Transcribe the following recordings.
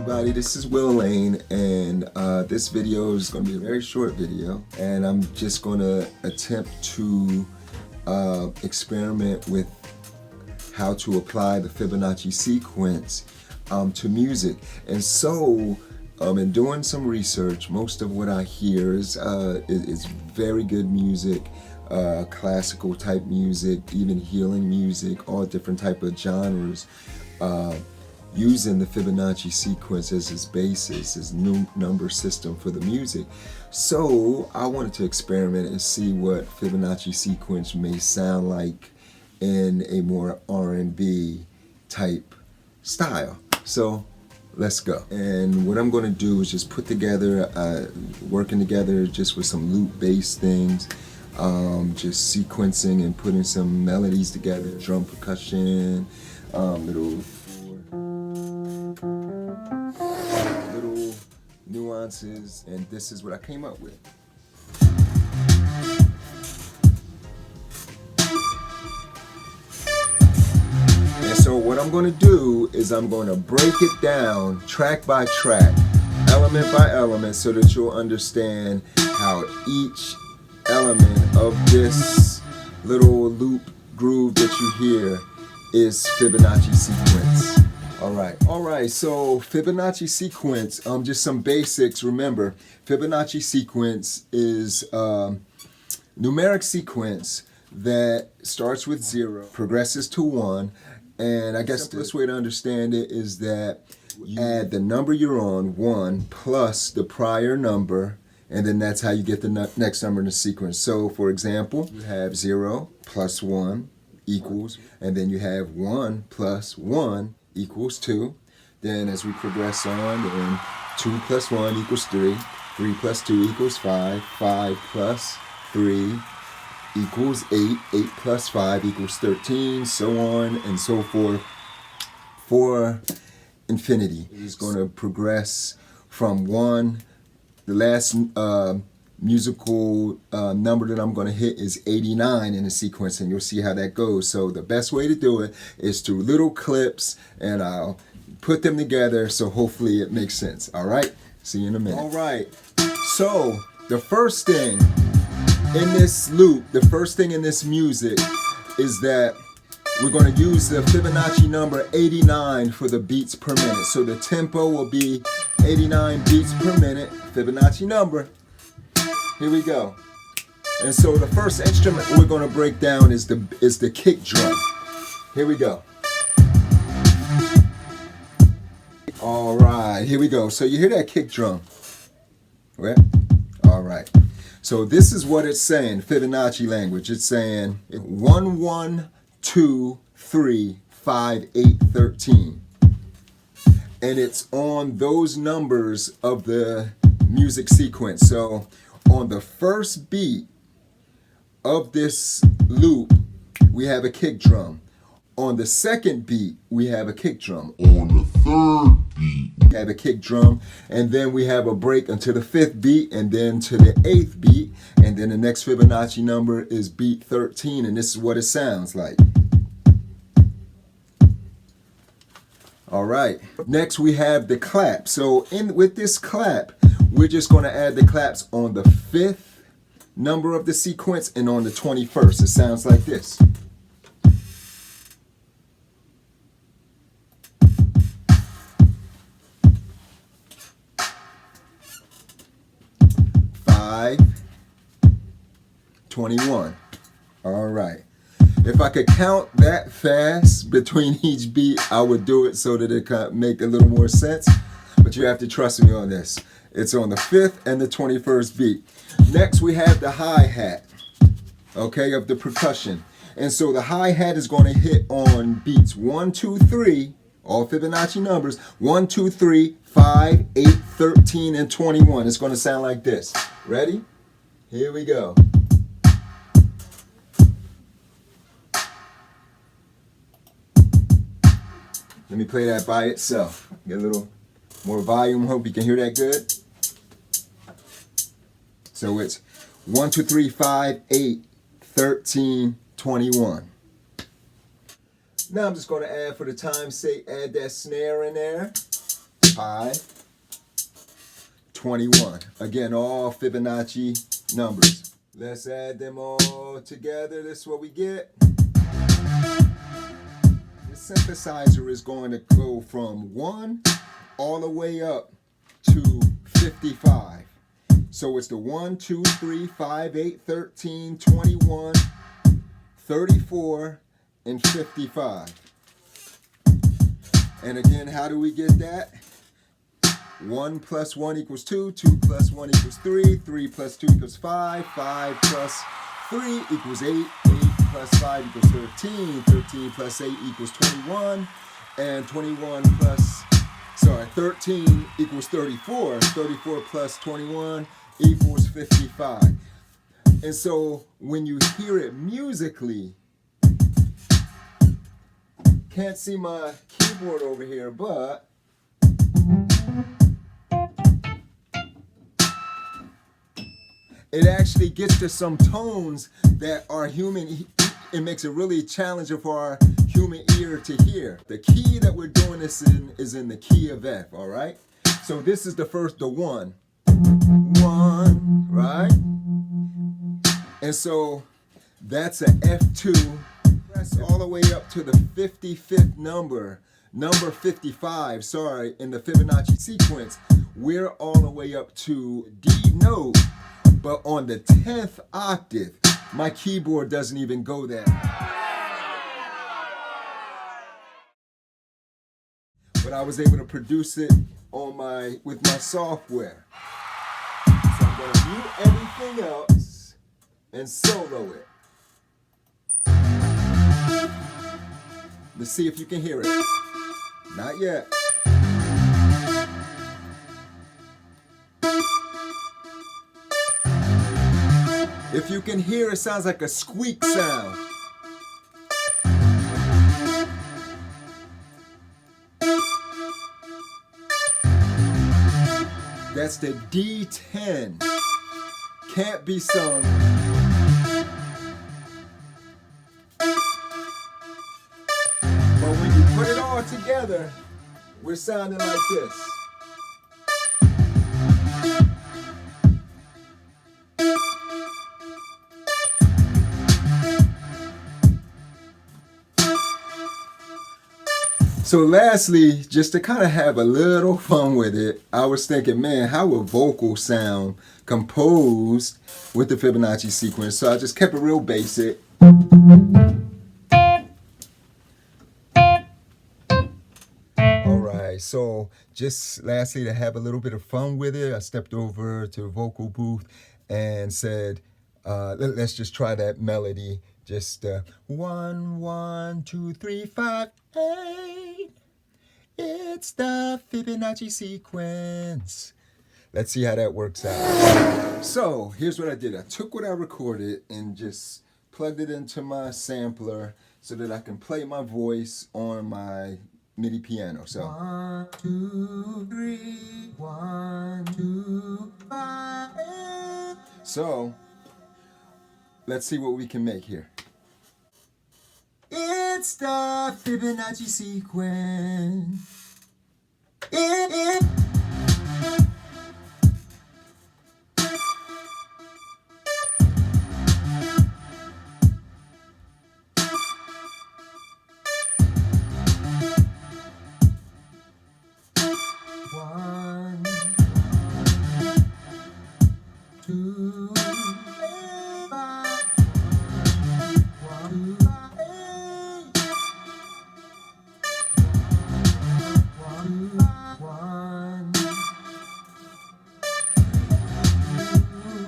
everybody, this is Will Lane, and this video is going to be a very short video, and I'm just going to attempt to experiment with how to apply the Fibonacci sequence to music. And so in doing some research, most of what I hear is very good music, classical type music, even healing music, all different type of genres, using the Fibonacci sequence as its basis, its new number system for the music. So I wanted to experiment and see what Fibonacci sequence may sound like in a more R&B type style. So let's go. And what I'm going to do is just put together, working together just with some loop-based things, just sequencing and putting some melodies together, drum percussion, little nuances, and this is what I came up with. And so what I'm going to do is I'm going to break it down track by track, element by element, so that you'll understand how each element of this little loop groove that you hear is Fibonacci sequence. All right, so Fibonacci sequence, just some basics. Remember, Fibonacci sequence is numeric sequence that starts with 0, progresses to 1, and I guess the simplest way to understand it is that you add the number you're on, 1, plus the prior number, and then that's how you get the next number in the sequence. So, for example, you have 0 plus 1 equals, and then you have 1 plus 1 equals 2. Then as we progress on, then 2 plus 1 equals 3, 3 plus 2 equals 5, 5 plus 3 equals 8, 8 plus 5 equals 13, so on and so forth for infinity. It's going to progress from 1. The last musical number that I'm going to hit is 89 in the sequence, and you'll see how that goes. So the best way to do it is through little clips, and I'll put them together, so hopefully it makes sense. All right, see you in a minute. All right, so the first thing in this loop, the first thing in this music is that we're going to use the Fibonacci number 89 for the beats per minute. So the tempo will be 89 beats per minute, Fibonacci number. Here we go. And so the first instrument we're going to break down is the kick drum. Here we go. All right, here we go. So you hear that kick drum? Where? All right. So this is what it's saying, Fibonacci language. It's saying 1, 1, 2, 3, 5, 8, 13. And it's on those numbers of the music sequence. So on the first beat of this loop, we have a kick drum. On the second beat, we have a kick drum. On the third beat, we have a kick drum. And then we have a break until the 5th beat, and then to the 8th beat. And then the next Fibonacci number is beat 13, and this is what it sounds like. All right, next we have the clap. So with this clap, we're just going to add the claps on the 5th number of the sequence and on the 21st. It sounds like this. Five, 21. All right. If I could count that fast between each beat, I would do it so that it could make a little more sense. But you have to trust me on this. It's on the 5th and the 21st beat. Next, we have the hi-hat, okay, of the percussion. And so the hi-hat is going to hit on beats 1, 2, 3, all Fibonacci numbers, 1, 2, 3, 5, 8, 13, and 21. It's going to sound like this. Ready? Here we go. Let me play that by itself. Get a little more volume. Hope you can hear that good. So it's 1, 2, 3, 5, 8, 13, 21. Now I'm just going to add, for the time's sake, add that snare in there. 5, 21. Again, all Fibonacci numbers. Let's add them all together. This is what we get. The synthesizer is going to go from 1 all the way up to 55. So it's the 1, 2, 3, 5, 8, 13, 21, 34, and 55. And again, how do we get that? 1 plus 1 equals 2, 2 plus 1 equals 3, 3 plus 2 equals 5, 5 plus 3 equals 8, 8 plus 5 equals 13, 13 plus 8 equals 21, and 13 equals 34, 34 plus 21 equals 55. And so when you hear it musically, can't see my keyboard over here, but it actually gets to some tones that are human. It makes it really challenging for our human ear to hear. The key that we're doing this in is in the key of F, all right? So this is the 1. 1, right? And so that's an F2. That's all the way up to the 55th number 55, sorry, in the Fibonacci sequence. We're all the way up to D note. But on the 10th octave, my keyboard doesn't even go there. But I was able to produce it on with my software. So I'm going to mute everything else and solo it. Let's see if you can hear it. Not yet. If you can hear, it sounds like a squeak sound. That's the D10. Can't be sung. But when you put it all together, we're sounding like this. So lastly, just to kind of have a little fun with it, I was thinking, man, how would vocals sound composed with the Fibonacci sequence? So I just kept it real basic. All right, so just lastly, to have a little bit of fun with it, I stepped over to the vocal booth and said, let's just try that melody. Just 1, 1, 2, 3, 5, 8. It's the Fibonacci sequence. Let's see how that works out. So here's what I did. I took what I recorded and just plugged it into my sampler so that I can play my voice on my MIDI piano. So 1, 2, 3, 1, 2, 5. So let's see what we can make here. It's the Fibonacci sequence. One, 2, 5. 1,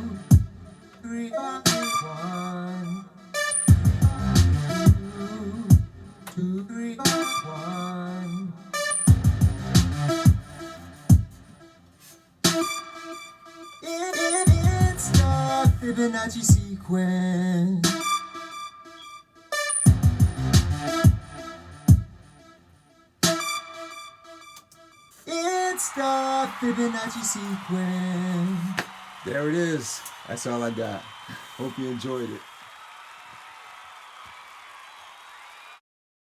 2, 3, 1, 2, 3, 1. It's the Fibonacci sequence. It's the Fibonacci sequence. There it is. That's all I got. Hope you enjoyed it.